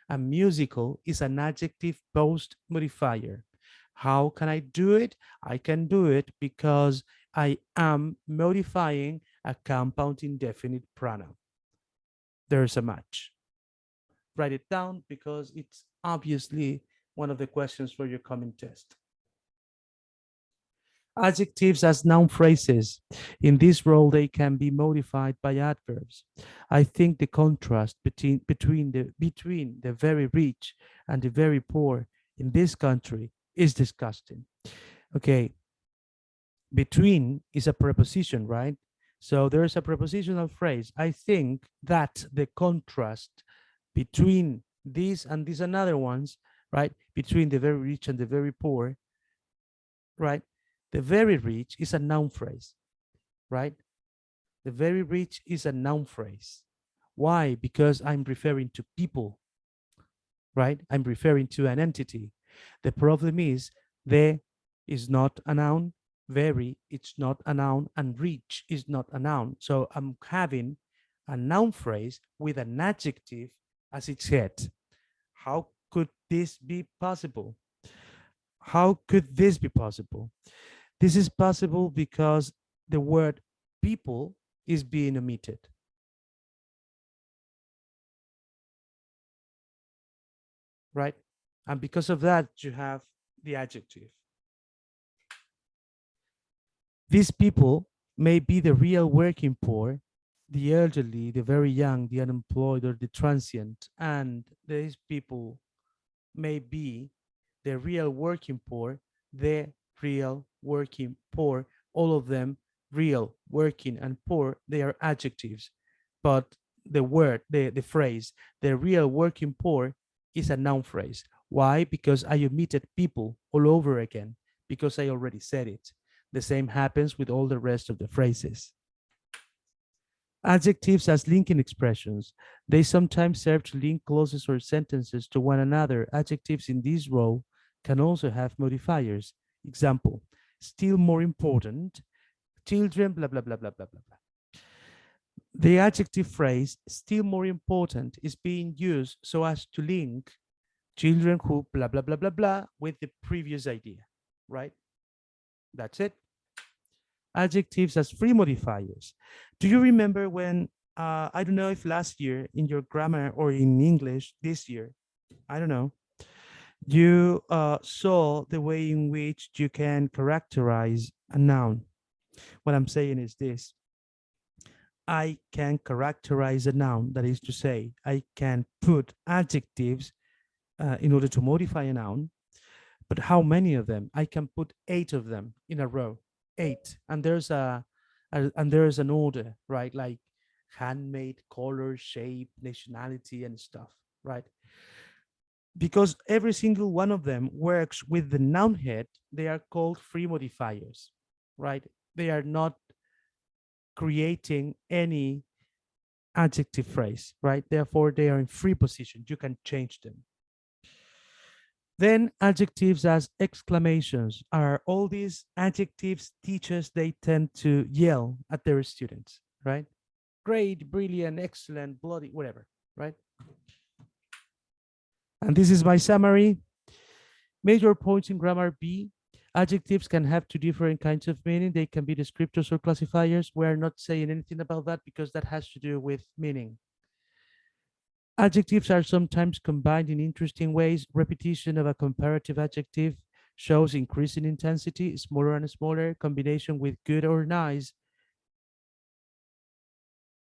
And musical is an adjective post modifier. How can I do it? I can do it because I am modifying a compound indefinite pronoun. There's a match. Write it down because it's obviously one of the questions for your coming test. Adjectives as noun phrases. In this role, they can be modified by adverbs. I think the contrast between the very rich and the very poor in this country is disgusting. Okay, between is a preposition, right? So there's a prepositional phrase. I think that the contrast between these and these and other ones, right? Between the very rich and the very poor, right? The very rich is a noun phrase, right? The very rich is a noun phrase. Why? Because I'm referring to people, right? I'm referring to an entity. The problem is the is not a noun, very, it's not a noun, and rich is not a noun. So I'm having a noun phrase with an adjective as its head. How could this be possible? How could this be possible? This is possible because the word people is being omitted. Right? And because of that, you have the adjective. These people may be the real working poor, the elderly, the very young, the unemployed, or the transient. And these people may be the real working poor, the real working poor, all of them, real, working, and poor, they are adjectives. But the word, the phrase, the real working poor is a noun phrase. Why? Because I omitted people all over again, because I already said it. The same happens with all the rest of the phrases. Adjectives as linking expressions. They sometimes serve to link clauses or sentences to one another. Adjectives in this role can also have modifiers. Example, still more important, children, blah, blah, blah, blah, blah, blah, blah. The adjective phrase, still more important, is being used so as to link children who blah, blah, blah, blah, blah with the previous idea, right? That's it. Adjectives as free modifiers. Do you remember when, I don't know if last year in your grammar or in English this year, I don't know, you saw the way in which you can characterize a noun. What I'm saying is this. I can characterize a noun, that is to say, I can put adjectives in order to modify a noun, but how many of them? I can put 8 of them in a row, 8, and there's an order, right? Like handmade, color, shape, nationality, and stuff, right? Because every single one of them works with the noun head, they are called free modifiers, right? They are not creating any adjective phrase, right? Therefore, they are in free position. You can change them. Then adjectives as exclamations are all these adjectives teachers, they tend to yell at their students, right? Great, brilliant, excellent, bloody, whatever, right? And this is my summary. Major points in grammar B. Adjectives can have 2 different kinds of meaning. They can be descriptors or classifiers. We're not saying anything about that because that has to do with meaning. Adjectives are sometimes combined in interesting ways. Repetition of a comparative adjective shows increasing intensity, smaller and smaller. Combination with good or nice,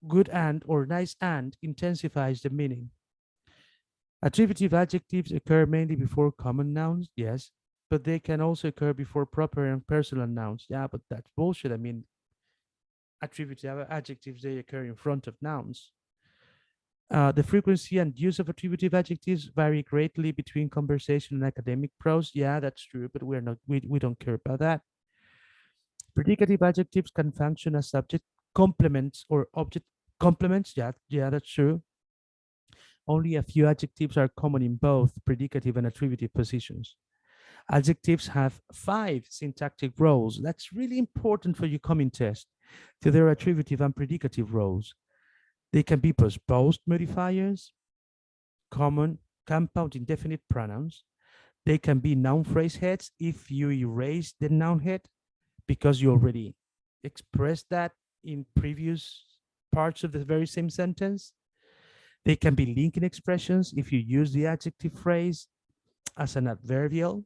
good and or nice and intensifies the meaning. Attributive adjectives occur mainly before common nouns, yes, but they can also occur before proper and personal nouns. Yeah, but that's bullshit. I mean, attributive adjectives, they occur in front of nouns. The frequency and use of attributive adjectives vary greatly between conversation and academic prose. Yeah, that's true, but we don't care about that. Predicative adjectives can function as subject complements or object complements. Yeah, that's true. Only a few adjectives are common in both predicative and attributive positions. Adjectives have 5 syntactic roles. That's really important for your coming test. So there are attributive and predicative roles. They can be postposed modifiers, common, compound, indefinite pronouns. They can be noun phrase heads if you erase the noun head because you already expressed that in previous parts of the very same sentence. They can be linking expressions if you use the adjective phrase as an adverbial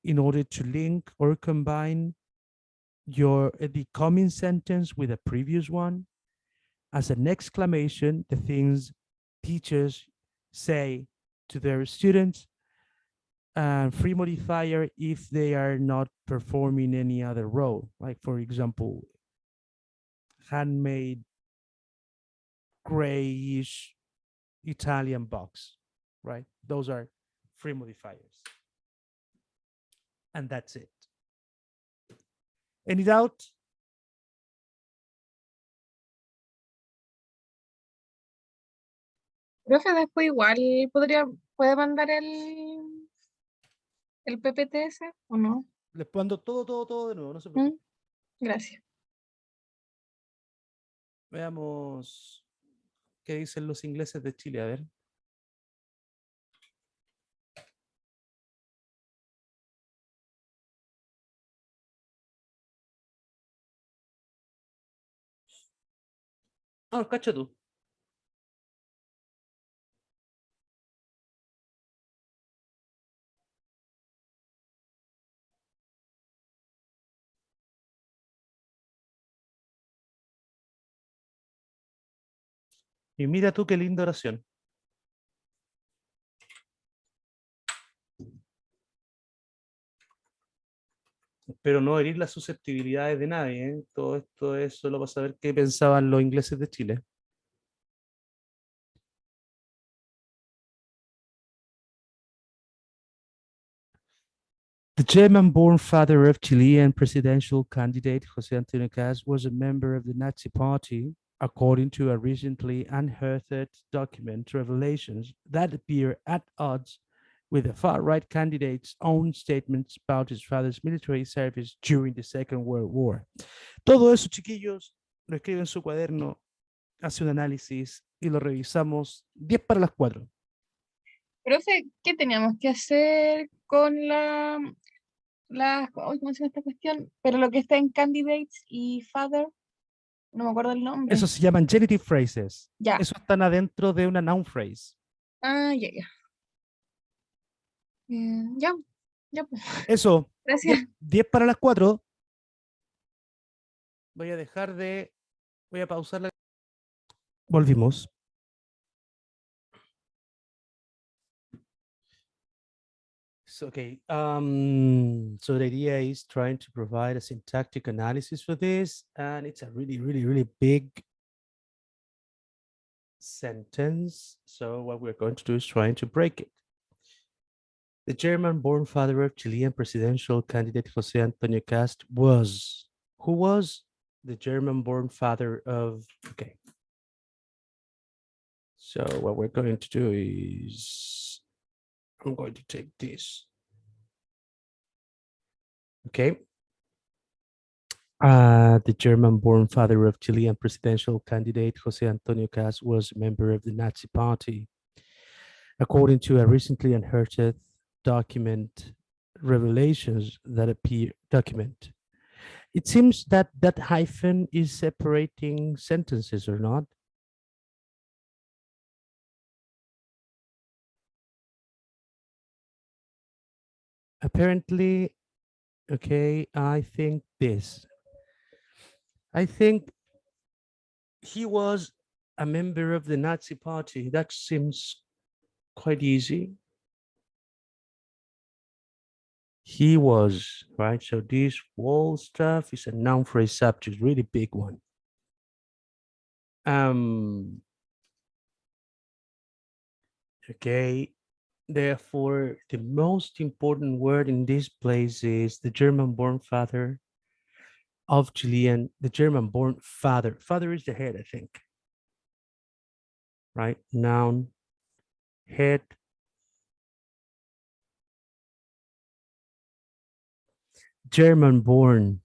in order to link or combine the coming sentence with a previous one. As an exclamation, the things teachers say to their students, and free modifier if they are not performing any other role. Like, for example, handmade grayish Italian box, right? Those are free modifiers. And that's it. Any doubt? Profe, después igual puede mandar el PPTS o no. Les mando todo de nuevo, no se preocupen. Gracias. Veamos qué dicen los ingleses de Chile, a ver. Ah, cacha tú. Y mira tú qué linda oración. pero no herir las susceptibilidades de nadie, ¿eh? Todo esto es solo para saber qué pensaban los ingleses de Chile. The German-born father of Chilean presidential candidate José Antonio Caz was a member of the Nazi Party, according to a recently unearthed document, revelations that appear at odds with the far-right candidate's own statements about his father's military service during the Second World War. Todo eso, chiquillos, lo escribe en su cuaderno, hace un análisis y lo revisamos 10 para las 4. Profe, ¿qué teníamos que hacer con ¿cómo se llama esta cuestión? Pero lo que está en candidates y father, no me acuerdo el nombre. Eso se llaman genitive phrases. Ya. Eso están adentro de una noun phrase. Ah, ya, ya. Ya, ya, pues. Eso, Gracias. 10 para las 4. Voy a pausar la... Volvimos. So, okay, so the idea is trying to provide a syntactic analysis for this, and it's a really, really, really big sentence. So what we're going to do is trying to break it. The German-born father of Chilean presidential candidate José Antonio Cast was, who was the German-born father of, okay. So what we're going to do is, I'm going to take this. Okay. The German-born father of Chilean presidential candidate José Antonio Cast was a member of the Nazi Party. According to a recently unearthed document, revelations that appear document. It seems that that hyphen is separating sentences or not. Apparently, okay, I think this. I think he was a member of the Nazi Party. That seems quite easy. He was, right? So this wall stuff is a noun phrase subject, really big one. Okay, therefore, the most important word in this place is the German-born father of Chilean, the German-born father. Father is the head, I think. Right? Noun, head. German-born.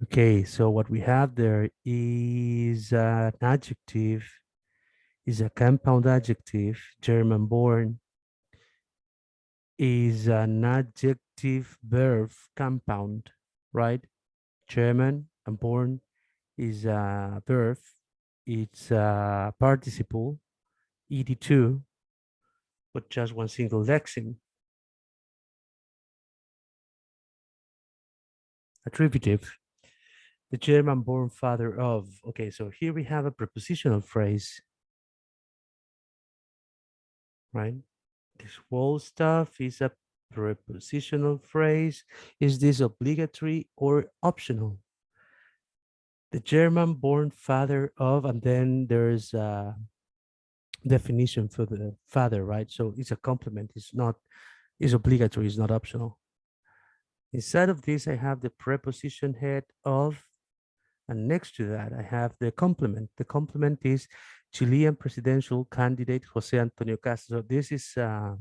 Okay, so what we have there is an adjective, is a compound adjective, German-born, is an adjective verb compound, right? German and born is a verb. It's a participle, ed2, with just one single lexeme. Attributive, the German-born father of. Okay, so here we have a prepositional phrase, right? This whole stuff is a prepositional phrase. Is this obligatory or optional? The German-born father of, and then there's a definition for the father, right? So it's a complement. It's obligatory, it's not optional. Inside of this, I have the preposition head of, and next to that, I have the complement. The complement is Chilean presidential candidate Jose Antonio Castro. So this is a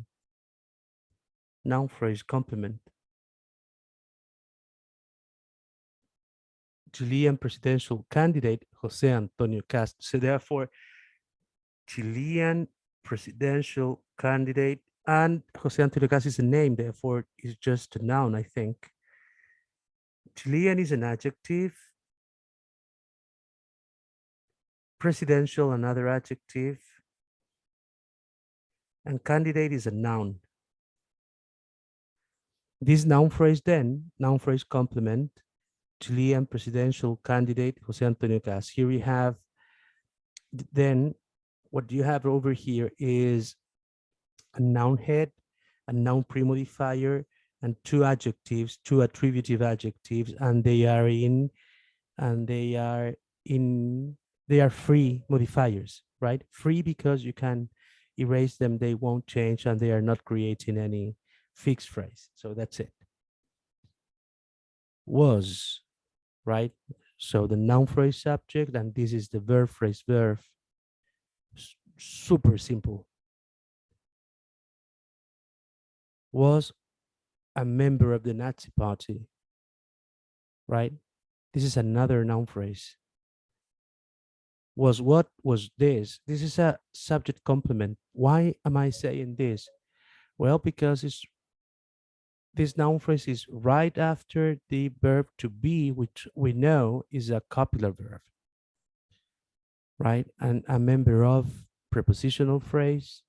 noun phrase complement. Chilean presidential candidate Jose Antonio Castro. So therefore, Chilean presidential candidate, and Jose Antonio Castro is a name, therefore it's just a noun, I think. Chilean is an adjective. Presidential, another adjective. And candidate is a noun. This noun phrase then, noun phrase complement, Chilean presidential candidate Jose Antonio Castro. Here we have, then what you have over here is a noun head, a noun premodifier, and two adjectives, two attributive adjectives, and they are in, and they are in, they are free modifiers, right? Free because you can erase them, they won't change, and they are not creating any fixed phrase. So that's it. Was, right? So the noun phrase subject, and this is the verb phrase verb. Super simple. Was a member of the Nazi party, right? This is another noun phrase. Was what was this? This is a subject complement. Why am I saying this? Well, because it's, this noun phrase is right after the verb to be, which we know is a copular verb, right? And a member of prepositional phrase,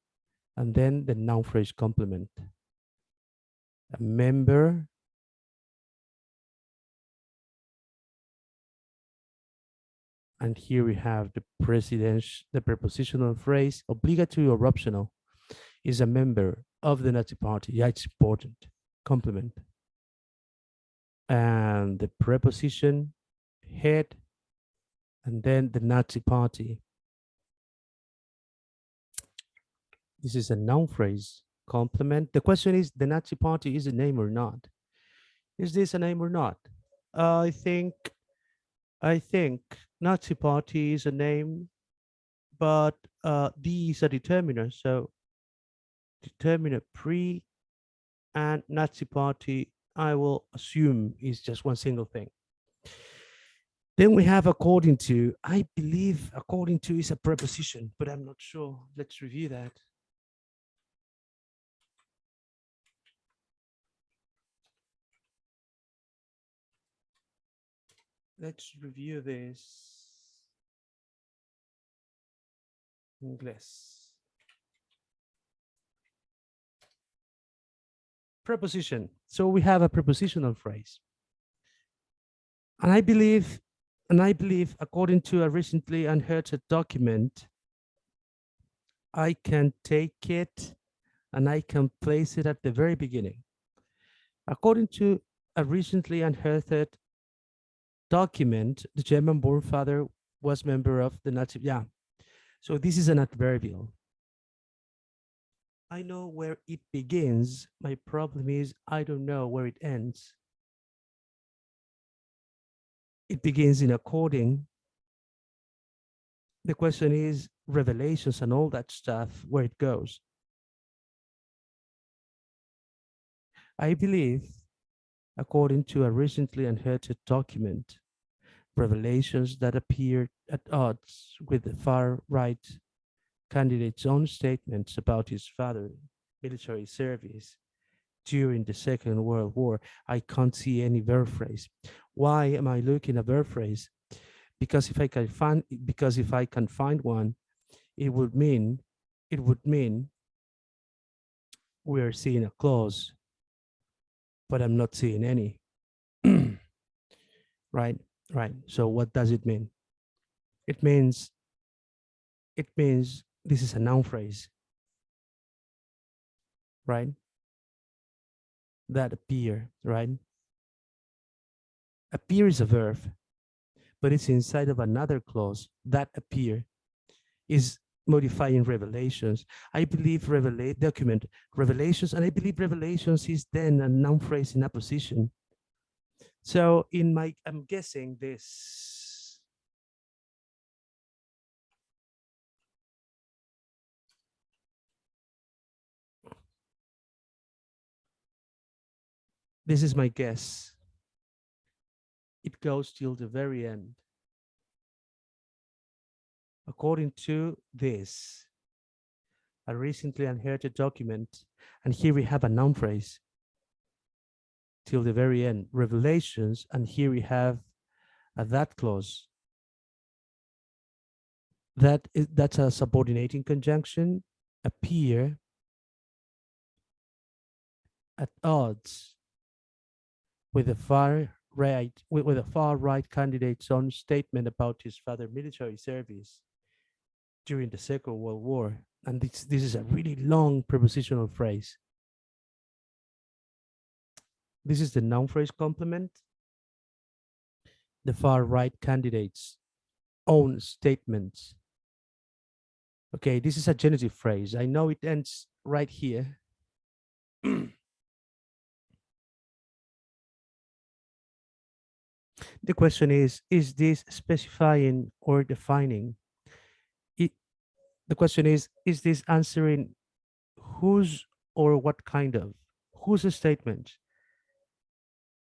and then the noun phrase complement. A member and here we have the the prepositional phrase, obligatory or optional, is a member of the Nazi party. Yeah, it's important. Complement. And the preposition, head, and then the Nazi party. This is a noun phrase, complement. The question is, the Nazi party is a name or not? Is this a name or not? I think Nazi party is a name, but D is a determiner. So determiner pre and Nazi party, I will assume is just one single thing. Then we have according to. I believe according to is a preposition, but I'm not sure. Let's review that. Let's review this. Inglés. Preposition. So we have a prepositional phrase. And I believe according to a recently unheard document, I can take it and I can place it at the very beginning. According to a recently unearthed document, the German-born father was member of the Nazi. Yeah, so this is an adverbial. I know where it begins. My problem is I don't know where it ends. It begins in according. The question is revelations and all that stuff, where it goes. I believe, according to a recently unearthed document, revelations that appeared at odds with the far-right candidate's own statements about his father's military service during the Second World War. I can't see any verb phrase. Why am I looking at verb phrase? Because if I can find one, it would mean we're seeing a clause, but I'm not seeing any. Right. So what does it mean? It means this is a noun phrase, right? That appear, right? Appear is a verb, but it's inside of another clause. That appear is modifying revelations. I believe document revelations, and I believe revelations is then a noun phrase in a position. So I'm guessing this. This is my guess. It goes till the very end. According to this, a recently unearthed document, and here we have a noun phrase till the very end, revelations, and here we have a that clause. That's a subordinating conjunction, appear at odds with the far right candidate's own statement about his father's military service during the Second World War. And this is a really long prepositional phrase. This is the noun phrase complement. The far right candidates own statements. Okay, this is a genitive phrase. I know it ends right here. The question is this specifying or defining? The question is this answering whose or what kind of? Whose statement?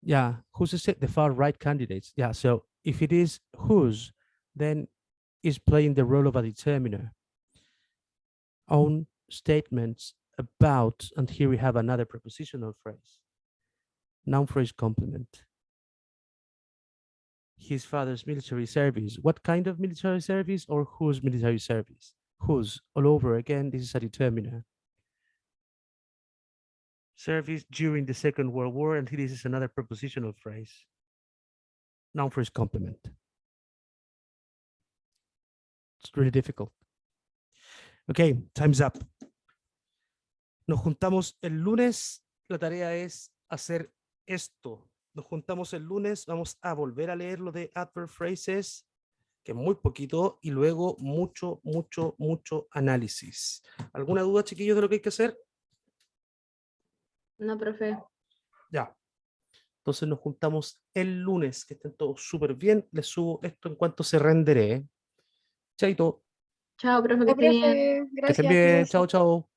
Yeah, whose the far right candidates? Yeah, so if it is whose, then is playing the role of a determiner. Own statements about, and here we have another prepositional phrase. Noun phrase complement. His father's military service. What kind of military service or whose military service? Whose, all over again, this is a determiner. Service during the Second World War, and this is another prepositional phrase. Noun phrase complement. It's really difficult. Okay, time's up. Nos juntamos el lunes. La tarea es hacer esto. Nos juntamos el lunes. Vamos a volver a leer lo de adverb phrases, que es muy poquito, y luego mucho análisis. ¿Alguna duda, chiquillos, de lo que hay que hacer? No, profe. Ya. Entonces nos juntamos el lunes. Que estén todos súper bien. Les subo esto en cuanto se rendere. Chaito. Chao, profe, que Ya, esté bien. profe, Que estén gracias. bien. cuídese. Chao, chao.